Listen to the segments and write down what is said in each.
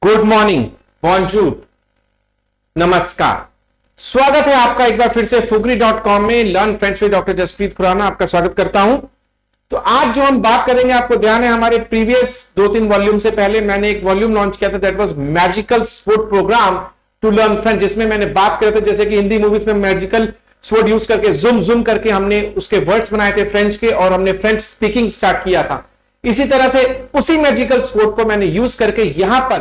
Good morning, bonjour, नमस्कार। स्वागत है आपका एक बार फिर से fugri.com में learn French with doctor Jaspreet Khurana आपका स्वागत करता हूं। तो आज जो हम बात करेंगे, आपको ध्यान है हमारे प्रीवियस 2-3 वॉल्यूम से पहले मैंने एक वॉल्यूम लॉन्च किया था, that was magical sport program to learn French, जिसमें मैंने बात किया था जैसे कि हिंदी मूवीज में मैजिकल स्पोर्ट यूज करके जूम जूम करके हमने उसके वर्ड्स बनाए थे फ्रेंच के और हमने फ्रेंच स्पीकिंग स्टार्ट किया था। इसी तरह से उसी मैजिकल स्पोर्ट को मैंने यूज करके यहां पर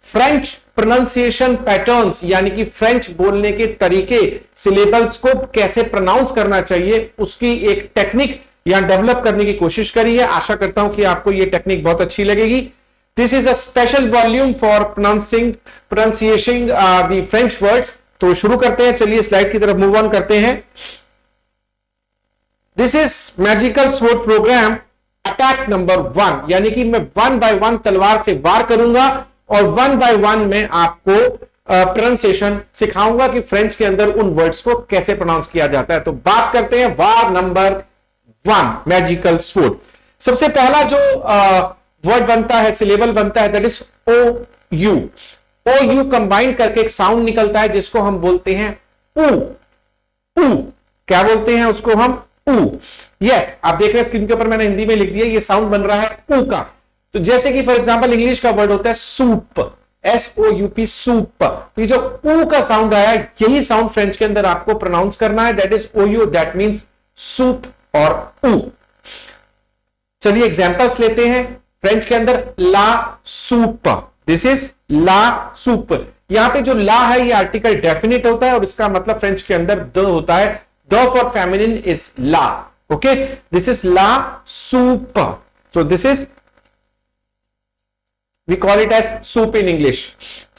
फ्रेंच प्रोनाउंसिएशन पैटर्न्स यानी कि फ्रेंच बोलने के तरीके, सिलेबल्स को कैसे प्रोनाउंस करना चाहिए उसकी एक टेक्निक यहां डेवलप करने की कोशिश करी है। आशा करता हूं कि आपको यह टेक्निक बहुत अच्छी लगेगी। This is a special volume for pronunciation the French words. तो शुरू करते हैं, चलिए स्लाइड की तरफ मूव ऑन करते हैं। This is magical sport program attack number 1, यानी कि मैं 1 बाय 1 तलवार से वार करूंगा और 1 बाय 1 में आपको प्रोनाउंसिएशन सिखाऊंगा कि फ्रेंच के अंदर उन वर्ड्स को कैसे प्रोनाउंस किया जाता है। तो बात करते हैं वार नंबर 1, मैजिकल स्पोर्ट। सबसे पहला जो वर्ड बनता है, सिलेबल बनता है, that is O U. O U combine करके एक साउंड निकलता है जिसको हम बोलते हैं ऊ। ऊ क्या बोलते हैं उसको हम? ऊ। यस, आप देख रहे हैं स्क्रीन के ऊपर मैंने हिंदी में लिख दिया, ये साउंड बन रहा है ऊ का। तो जैसे कि फॉर एग्जांपल इंग्लिश का वर्ड होता है सूप, SOUP, सूप। तो ये जो ऊ का साउंड आया, यही साउंड फ्रेंच के अंदर आपको प्रोनाउंस करना है, that is OU, that means soup और ऊ। चलिए एग्जांपल्स लेते हैं। फ्रेंच के अंदर ला सूप, दिस इज ला सूप। यहां पे जो ला है ये आर्टिकल डेफिनेट होता है और इसका मतलब फ्रेंच के अंदर द होता है। द फॉर फेमिनिन इज ला। ओके, दिस इज ला soup. So this is we call it as soup in English.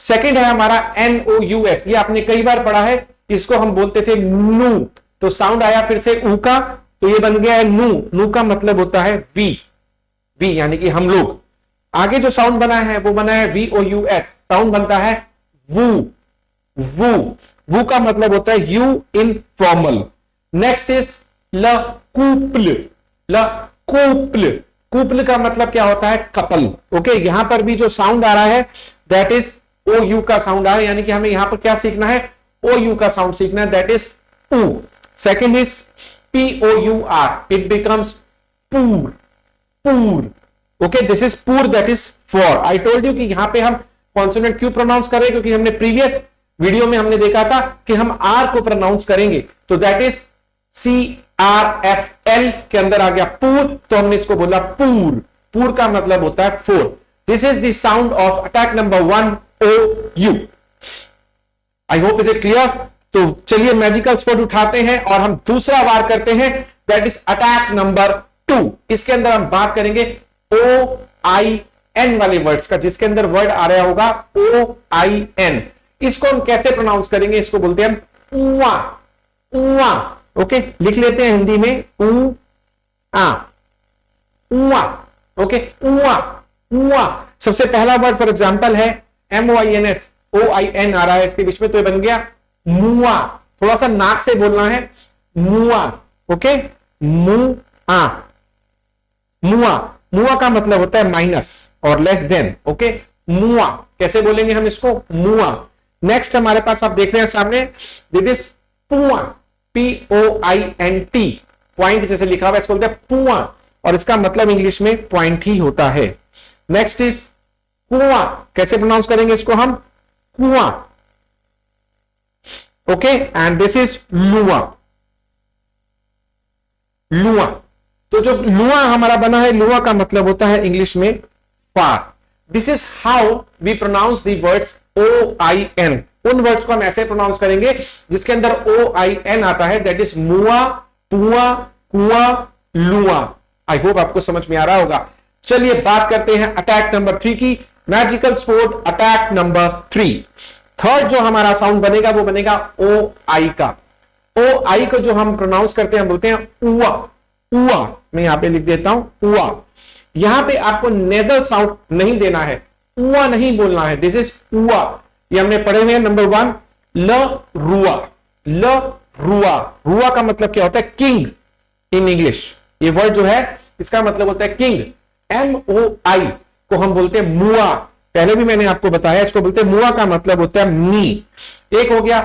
Second है हमारा NOUS, ये आपने कई बार पढ़ा है, इसको हम बोलते थे नू। तो साउंड आया फिर से ऊ का, तो ये बन गया है नू। नू का मतलब होता है वी, वी यानी कि हम लोग। आगे जो साउंड बना है वो बना है VOUS, साउंड बनता है वू। वू, वू का मतलब होता है you in formal. Next is ल कूपल। ल कूपल, कूपल का मतलब क्या होता है? कपल। ओके, यहां पर भी जो साउंड आ रहा है दैट इज OU का साउंड आ रहा है, यानी कि हमें यहां पर क्या सीखना है? OU का साउंड सीखना है, दैट इज ऊ। Second is POUR, it becomes पूर। पूर। ओके, दिस इज पूर, that is for. I told you कि यहां पे हम कॉन्सोनेंट क्यों प्रोनाउंस कर रहे हैं, क्योंकि हमने प्रीवियस वीडियो में हमने देखा था कि हम आर को प्रोनाउंस करेंगे, तो दैट इज CRFL के अंदर आ गया पूर, तो हमने इसको बोला पूर। पूर का मतलब होता है four. This is the sound of attack number 1, OU। I hope is it clear. तो चलिए मैजिकल स्पोर्ट उठाते हैं और हम दूसरा वार करते हैं, दैट इज अटैक नंबर 2। इसके अंदर हम बात करेंगे OIN वाले वर्ड्स का, जिसके अंदर वर्ड आ रहा होगा OIN। इसको हम कैसे प्रोनाउंस करेंगे? इसको बोलते हैं उआ। उआ। ओके, लिख लेते हैं हिंदी में ऊ आ, उआ। ओके, उआ। उआ। सबसे पहला वर्ड फॉर एग्जांपल है MOINS, OIN आ रहा है इसके बीच में, तो ये बन गया मुआ। थोड़ा सा नाक से बोलना है, मुआ। ओके, मुआ। मुआ, मुआ का मतलब होता है माइनस और लेस देन। ओके, मुआ कैसे बोलेंगे हम इसको? मुआ। नेक्स्ट हमारे पास आप देख रहे हैं सामने, दिस इज पुआ, POINT, पॉइंट जैसे लिखा हुआ है, इसको बोलते हैं पुआ, और इसका मतलब इंग्लिश में पॉइंट ही होता है। नेक्स्ट इज कुआं, कैसे प्रोनाउंस करेंगे इसको हम? कुआं। ओके, एंड दिस इज लुआ। लुआ। तो जो लुआ हमारा बना है, लुआ का मतलब होता है इंग्लिश में फार। This is how we pronounce the words OIN। उन वर्ड्स को हम ऐसे प्रोनाउंस करेंगे जिसके अंदर OIN आता है, दैट इज मुआ, पुआ, कुआ, लुआ। आई होप आपको समझ में आ रहा होगा। चलिए बात करते हैं अटैक नंबर 3 की, magical sport attack number 3। Third जो हमारा साउंड बनेगा वो बनेगा OI का। OI को जो हम प्रोनाउंस करते हैं हम बोलते हैं उआ। उआ, मैं यहां पे लिख देता हूं उआ। यहां पे आपको नेजल साउंड नहीं देना है, उआ नहीं बोलना है, दिस इज उआ। ये हमने पढ़े हुए हैं नंबर 1, ल रुआ। ल रुआ। रुआ का मतलब क्या होता है? King in English. ये वर्ड जो है इसका मतलब होता है किंग। MOI को हम बोलते हैं मुआ। पहले भी मैंने आपको बताया, इसको बोलते हैं मुआ का मतलब होता है मी। एक हो गया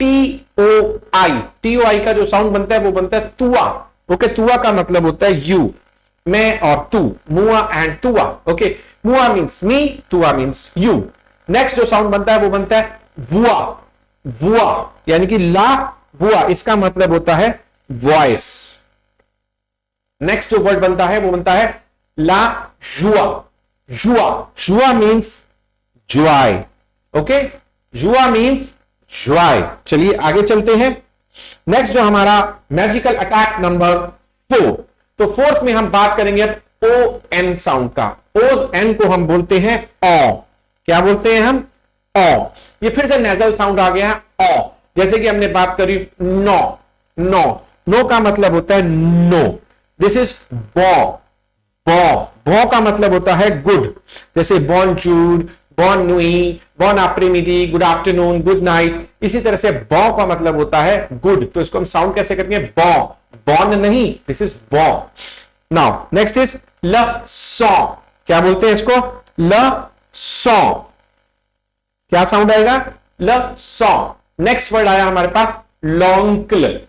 TOI, TOI का जो साउंड बनता है वो बनता है तुआ। ओके, तुआ का मतलब होता है यू, मैं और तू, मुआ एंड तुआ। ओके, मुआ मीन्स मी, तुआ मीन्स यू। नेक्स्ट जो साउंड बनता है वो बनता है बुआ, बुआ यानी कि ला बुआ, इसका मतलब होता है वॉइस। नेक्स्ट जो वर्ड बनता है वो बनता है ला जुआ, जुआ, जुआ मीन्स जॉय। ओके, जुआ मीन्स जॉय। चलिए आगे चलते हैं। नेक्स्ट जो हमारा मैजिकल अटैक नंबर 4, तो फोर्थ में हम बात करेंगे ओ एन साउंड का। ओ एन को हम बोलते हैं ओ। क्या बोलते हैं हम? ओ। ये फिर से नेजल साउंड आ गया है ओ। जैसे कि हमने बात करी नो, नो, नो का मतलब होता है नो। दिस इज बॉ, बॉ, बॉ का मतलब होता है गुड। जैसे बॉनजूर, बॉन नुई, बॉन आफ्रेमिदी, गुड आफ्टरनून, गुड नाइट। इसी तरह से बॉ का मतलब होता है गुड। तो इसको हम साउंड कैसे करते हैं? बॉ, बॉन नहीं, दिस इज बॉ। नाउ नेक्स्ट इज ल सॉ। क्या बोलते हैं इसको? ल सॉ। क्या साउंड आएगा? ल सॉ। नेक्स्ट वर्ड आया हमारे पास लॉन्कल,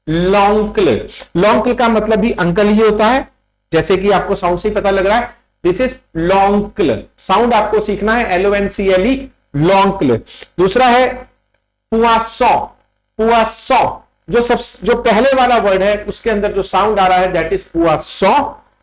लॉन्कल। लॉन्कल का मतलब भी अंकल ही होता है, जैसे कि आपको साउंड से ही पता लग रहा है। This is लॉन्कल। साउंड आपको सीखना है LONCLE, लॉन्कल। दूसरा है पुआसॉ, पुआसॉ। जो पहले वाला वर्ड है उसके अंदर जो साउंड आ रहा है दैट इज पुआसॉ,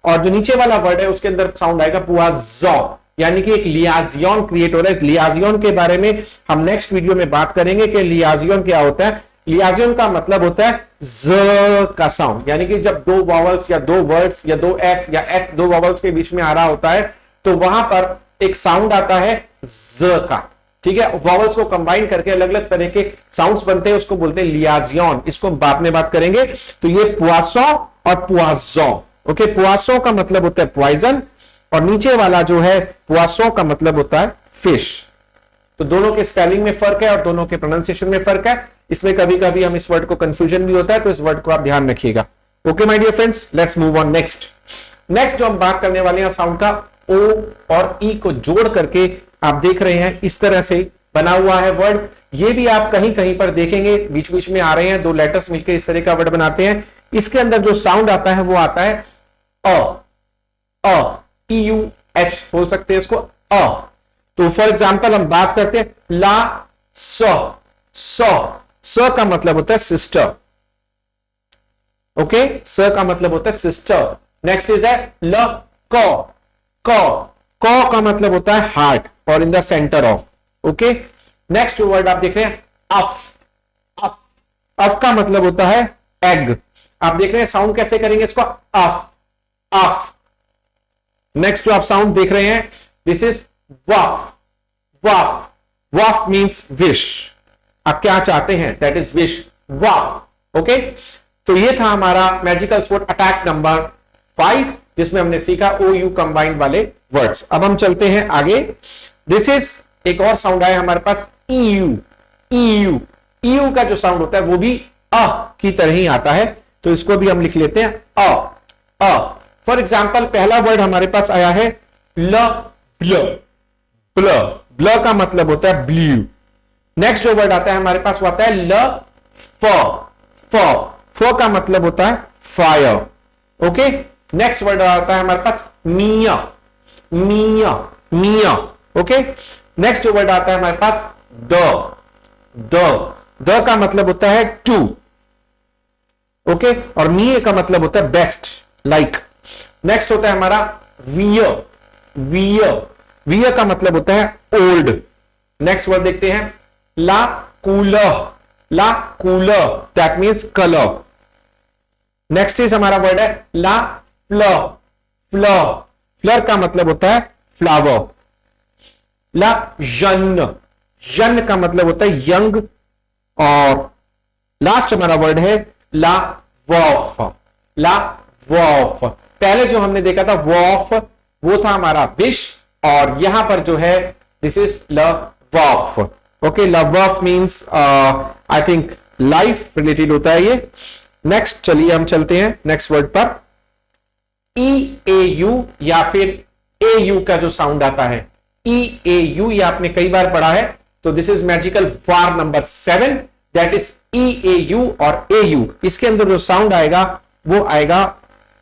और जो नीचे वाला वर्ड है उसके अंदर साउंड आएगा पुआजॉ, यानी कि एक लियाजियन क्रिएट हो रहा है। लियाजियन के बारे में हम नेक्स्ट वीडियो में बात करेंगे कि लियाजियन क्या होता है। लियाजियन का मतलब होता है ज का साउंड, यानी कि जब दो वॉवल्स या दो वर्ड्स या दो एस या एस दो वॉवल्स के बीच में आ रहा होता है तो वहां पर एक साउंड आता है ज का। ठीक है, वॉवल्स को कंबाइन करके अलग अलग तरह के साउंड्स बनते हैं, उसको बोलते हैं लियाजियन। इसको बाद में बात करेंगे। तो ये पुआसॉ और पुआजॉ। ओके, पुआसॉ का मतलब होता है पॉइजन और नीचे वाला जो है पुआसॉ का मतलब होता है फिश। तो दोनों के स्पेलिंग में फर्क है और दोनों के प्रोनाउंसिएशन में फर्क है। इसमें कभी कभी हम इस वर्ड को कंफ्यूजन भी होता है, तो इस वर्ड को आप ध्यान रखिएगा। Okay my dear friends, let's move on next. Next जो हम बात करने वाले हैं साउंड का ओ और ई को जोड़ करके आप देख रहे हैं इस तरह से बना हुआ है वर्ड। ये भी आप कहीं कहीं पर देखेंगे बीच बीच में आ रहे हैं, दो लेटर्स मिलकर इस तरह का वर्ड बनाते हैं। इसके अंदर जो साउंड आता है वो आता है अ, EUH बोल सकते हैं इसको अ। तो फॉर एग्जाम्पल हम बात करते हैं ला स का मतलब होता है सिस्टर। ओके, स का मतलब होता है सिस्टर। नेक्स्ट इज है ल क का मतलब होता है हार्ट और in the centre of. Okay, next word आप देख रहे हैं अफ, अफ, अफ का मतलब होता है एग। आप देख रहे हैं साउंड कैसे करेंगे इसको? Of, of. नेक्स्ट जो आप साउंड देख रहे हैं this is Waqf, Waqf, Waqf means wish. आप क्या चाहते हैं that is wish, Waqf. Okay, तो ये था हमारा मैजिकल स्पोर्ट अटैक नंबर 5 जिसमें हमने सीखा OU कंबाइंड वाले वर्ड्स। अब हम चलते हैं आगे। दिस इज एक और साउंड आया हमारे पास EU, EU, EU का जो साउंड होता है वो भी अ की तरह ही आता है, तो इसको भी हम लिख लेते हैं अ। फॉर एग्जाम्पल पहला वर्ड हमारे पास आया है ल ब्ल, ब्ल, ब्ल का मतलब होता है ब्लू। नेक्स्ट जो वर्ड आता है हमारे पास वो आता है ल फ का मतलब होता है फायर। ओके, नेक्स्ट वर्ड आता है हमारे पास मिया, मिया, मिया। ओके, नेक्स्ट जो वर्ड आता है हमारे पास द का मतलब होता है टू। ओके, और मिये का मतलब होता है बेस्ट, लाइक। नेक्स्ट होता है हमारा वियर, वियर, वियर का मतलब होता है ओल्ड। नेक्स्ट वर्ड देखते हैं ला कूलर, ला कूलर that means colour. Next is हमारा वर्ड है ला फ्लर, फ्लर, फ्लर का मतलब होता है फ्लावर। ला यन, यन का मतलब होता है यंग। और लास्ट हमारा वर्ड है ला वॉफ, ला वॉफ। पहले जो हमने देखा था वॉफ वो था हमारा विश, और यहां पर जो है दिस इज लव वॉफ। ओके, लव वॉफ means I think life related होता है ये। नेक्स्ट चलिए हम चलते हैं नेक्स्ट वर्ड पर। EAU या फिर AU का जो साउंड आता है ई ए यू, ये आपने कई बार पढ़ा है। तो this is magical war number 7, that is E A you और ए यू। इसके अंदर जो साउंड आएगा वो आएगा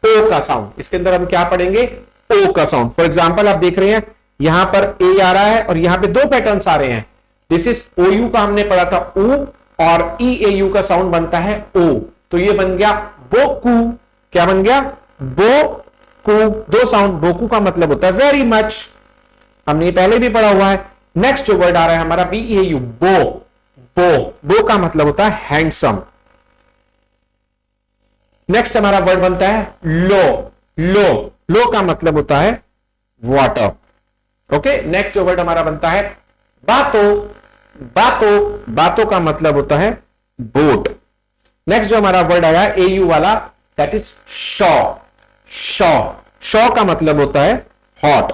ओ का साउंड। इसके अंदर हम क्या पढ़ेंगे? ओ का साउंड। फॉर एग्जाम्पल आप देख रहे हैं यहां पर ए आ रहा है और यहां पे दो पैटर्न्स आ रहे हैं। दिस इज ओ यू का हमने पढ़ा था ओ, और ई ए यू का साउंड बनता है ओ। तो ये बन गया बोकू। क्या बन गया? बोकू। दो साउंड। बोकू का मतलब होता है वेरी मच, हमने ये पहले भी पढ़ा हुआ है। नेक्स्ट जो वर्ड आ रहा है हमारा बी ए यू, बो। बो का मतलब होता है हैंडसम। नेक्स्ट हमारा वर्ड बनता है लो। लो का मतलब होता है वाटर। ओके, नेक्स्ट जो वर्ड हमारा बनता है बातों का मतलब होता है बोट। नेक्स्ट जो हमारा वर्ड आया ए यू वाला, दैट इज शॉ का मतलब होता है हॉट।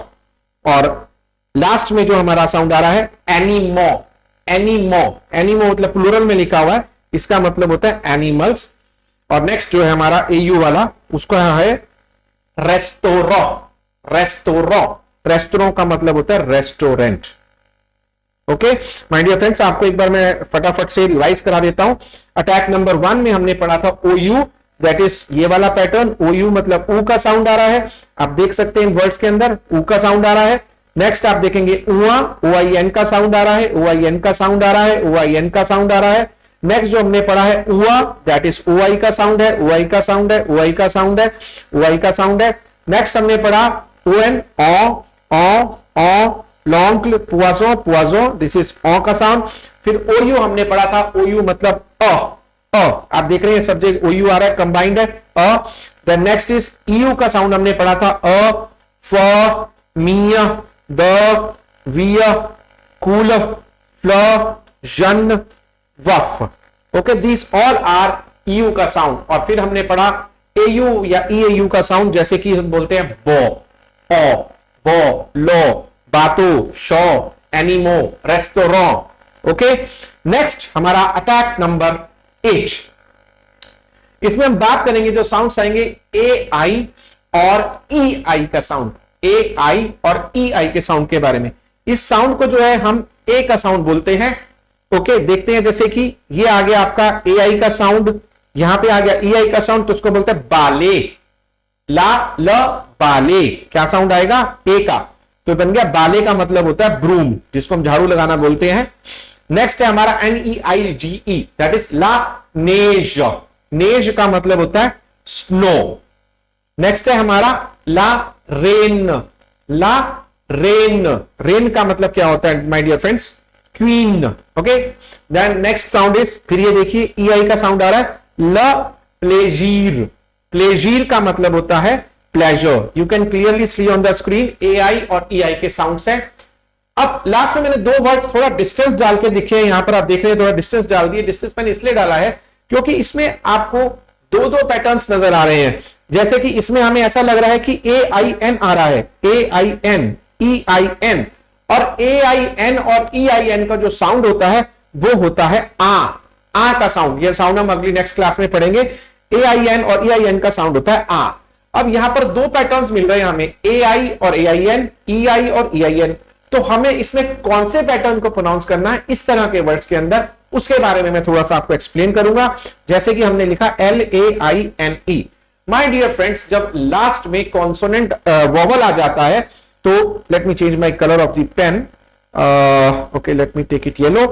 और लास्ट में जो हमारा साउंड आ रहा है एनीमो मतलब प्लूरल में लिखा हुआ है, इसका मतलब होता है एनिमल्स। और नेक्स्ट जो है हमारा ए यू वाला, उसका है रेस्टोरेंट का मतलब होता है restaurant. Okay my dear friends, आपको एक बार मैं फटाफट से रिवाइज करा देता हूं। अटैक नंबर 1 में हमने पढ़ा था ओ यू, दैट इज ये वाला पैटर्न। ओ यू मतलब ऊ का साउंड आ रहा है, आप देख सकते हैं इन वर्ड्स के अंदर ऊ का साउंड आ रहा है। नेक्स्ट आप देखेंगे उआ, ओ आई एन का साउंड आ रहा है, ओ आई एन का साउंड आ रहा है, ओ आई एन का साउंड आ रहा है। नेक्स्ट जो हमने पढ़ा है उआ, दैट इज ओ आई का साउंड है, ओ आई का साउंड है, ओ आई का साउंड है, ओ आई का साउंड है। नेक्स्ट हमने पढ़ा ओ एन, लॉन्ग पुआजो, दिस इज ओ का साउंड। फिर ओ यू हमने पढ़ा था, ओ यू मतलब आप देख रहे हैं सब जगह ओ यू आ रहा है, कंबाइंड है देन नेक्स्ट इज यू का साउंड हमने पढ़ा था फ मिया द विय कूल फ्ल जन वफ। Okay, this all are U का साउंड। और फिर हमने पढ़ा ए यू या ई ए यू का साउंड, जैसे कि हम बोलते हैं बो लो बातो शो एनिमो रेस्टोरेंट। ओके, नेक्स्ट हमारा अटैक नंबर 8। इसमें हम बात करेंगे जो साउंड्स आएंगे ए आई और ई आई का साउंड, ए आई और ई आई के साउंड के बारे में। इस साउंड को जो है हम ए का साउंड बोलते हैं। ओके, देखते हैं जैसे कि ये आ गया आपका ए आई का साउंड, यहां पे आ गया ई आई का साउंड, तो उसको बोलते हैं बाले। बाले क्या साउंड आएगा? ए का, तो बन गया बाले का मतलब होता है ब्रूम, जिसको हम झाड़ू लगाना बोलते हैं। नेक्स्ट है हमारा NEIGE, दैट इज ला नेज का मतलब होता है स्नो। नेक्स्ट है हमारा ला रेन का मतलब क्या होता है my dear friends? Queen. Okay, then next sound is, फिर ये देखिए ई आई का साउंड आ रहा है ल प्लेजीर का मतलब होता है pleasure. You can clearly see on the screen A I और ई आई के साउंड्स हैं। अब लास्ट में मैंने दो वर्ड्स थोड़ा डिस्टेंस डाल के दिखे, यहां पर आप देख रहे हैं थोड़ा डिस्टेंस डाल दिए। डिस्टेंस मैंने इसलिए डाला है क्योंकि इसमें आपको दो पैटर्न्स नजर आ रहे हैं। जैसे कि इसमें हमें ऐसा लग रहा है कि AIN आ रहा है, AIN EIN, और AIN और EIN का जो साउंड होता है वो होता है आ का साउंड। ये साउंड हम अगली नेक्स्ट क्लास में पढ़ेंगे। AIN और EIN का साउंड होता है आ। अब यहां पर दो पैटर्न्स मिल रहे हैं हमें, AI और AIN, EI और EIN। तो हमें इसमें कौन से पैटर्न को प्रोनाउंस करना है इस तरह के वर्ड्स के अंदर, उसके बारे में मैं थोड़ा सा आपको एक्सप्लेन करूंगा। जैसे कि हमने लिखा LAINE। माय डियर फ्रेंड्स, जब लास्ट में कॉन्सोनेंट वोवल आ जाता है तो let me change my colour of the pen. Okay, let me take it yellow.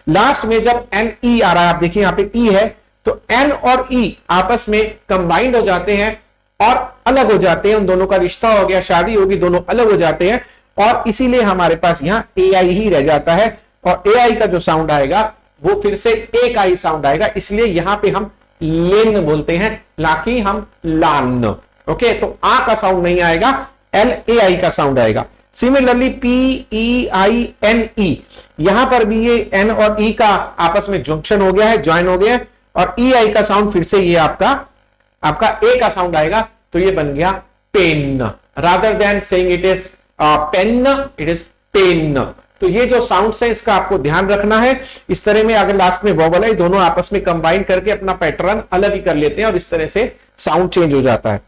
Last में जब NE आ रहा है, आप देखिए यहां पे E है, तो N और E आपस में कंबाइंड हो जाते हैं और अलग हो जाते हैं। उन दोनों का रिश्ता हो गया, शादी होगी, दोनों अलग हो जाते हैं और इसीलिए हमारे पास यहां AI ही रह जाता है। और AI का जो साउंड आएगा वो फिर से ए का ही साउंड आएगा, इसलिए यहां पे हम लेन बोलते हैं, ना कि हम लान। ओके, तो आ का साउंड नहीं आएगा, LAI का साउंड आएगा। सिमिलरली PEINE, यहां पर भी ये N और E का आपस में जंक्शन हो गया है, ज्वाइन हो गया है, और EI का साउंड फिर से ये आपका ए का साउंड आएगा, तो ये बन गया पेन। Rather than saying it is pen, it is pen. तो ये जो साउंड्स है इसका आपको ध्यान रखना है। इस तरह में अगर लास्ट में वोवल है, दोनों आपस में कंबाइन करके अपना पैटर्न अलग ही कर लेते हैं और इस तरह से साउंड चेंज हो जाता है।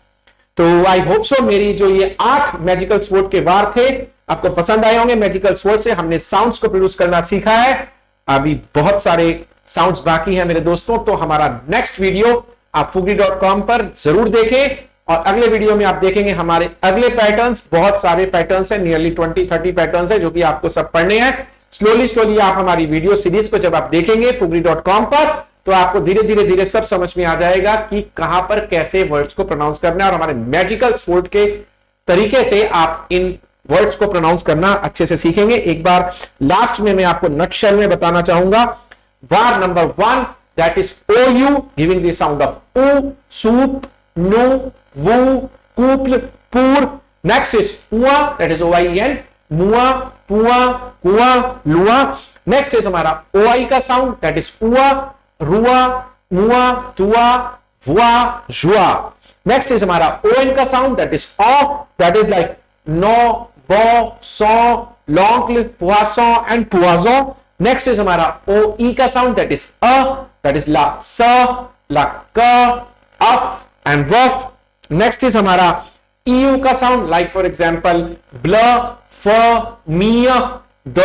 तो आई होप सो मेरी जो ये 8 मैजिकल स्वॉर्ड के वार थे आपको पसंद आए होंगे। मैजिकल स्वॉर्ड से हमने साउंड्स को प्रोड्यूस करना सीखा है, अभी बहुत सारे साउंड्स बाकी हैं मेरे दोस्तों। तो हमारा नेक्स्ट वीडियो आप fugri.com पर जरूर देखें, और अगले वीडियो में आप देखेंगे हमारे अगले पैटर्न्स। बहुत सारे पैटर्न्स हैं, नियरली 20-30 पैटर्न्स हैं जो कि आपको सब पढ़ने हैं। स्लोली आप हमारी वीडियो सीरीज को जब आप देखेंगे fugri.com पर, तो आपको धीरे धीरे सब समझ में आ जाएगा कि कहां पर कैसे वर्ड्स को प्रोनाउंस करना है, और हमारे मैजिकल स्वॉर्ड के तरीके से आप इन वर्ड्स को प्रोनाउंस करना अच्छे से सीखेंगे। एक बार लास्ट में मैं आपको नटशेल में बताना चाहूंगा। वार number 1 that is OU, giving the sound of ऊ, सूप, नु, वू, कूप्ल, पूर। नेक्स्ट इज उआ, दैट इज OIN, मुआ, पुआ, कुआ, लुआ। नेक्स्ट इज हमारा OI का साउंड, दैट इज उआ, रुआ, मुआ, तुआ, वुआ, जुआ। नेक्स्ट इज हमारा ON का साउंड, दैट इज ऑ, दैट इज लाइक नो, बो, सो, लॉन्क्ल, पुआसो एंड पुआजो। नेक्स्ट इज हमारा OE का sound, that is a, that is ला, स, ला, क, of and Waqf. Next is हमारा EU का साउंड, लाइक फॉर एग्जाम्पल ब्ल, फ, मिय, द।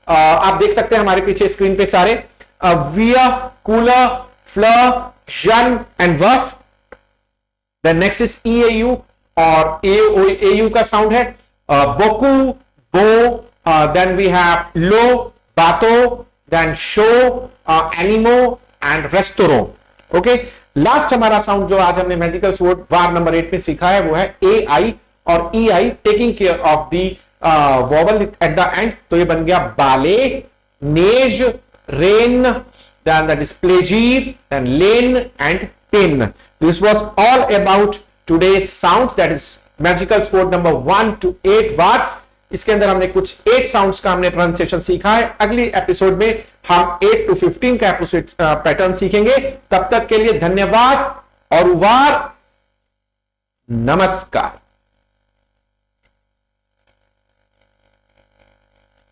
आप देख सकते हैं हमारे पीछे स्क्रीन पे सारे विया, कूला, फ्ल, जन एंड वफ। देन नेक्स्ट इज EAU, और AU का साउंड है बोकू, बो, देन वी हैव लो, बातो, देन शो, एनिमो एंड रेस्टोरो। ओके, लास्ट हमारा साउंड जो आज हमने मैजिकल स्वॉर्ड वार नंबर 8 में सीखा है वो है AI और EI, taking care of the vowel at the end. तो ये बन गया बाले, Naz, rain, then that is pleasure, then lane and pin. This was all about today's sounds, that is magical sword number 1 to 8 words. इसके अंदर हमने कुछ 8 sounds का हमने प्रोनाउंसिएशन सीखा है। अगली एपिसोड में हम 8 to 15 का एपिसोड पैटर्न सीखेंगे। तब तक के लिए धन्यवाद और वार नमस्कार।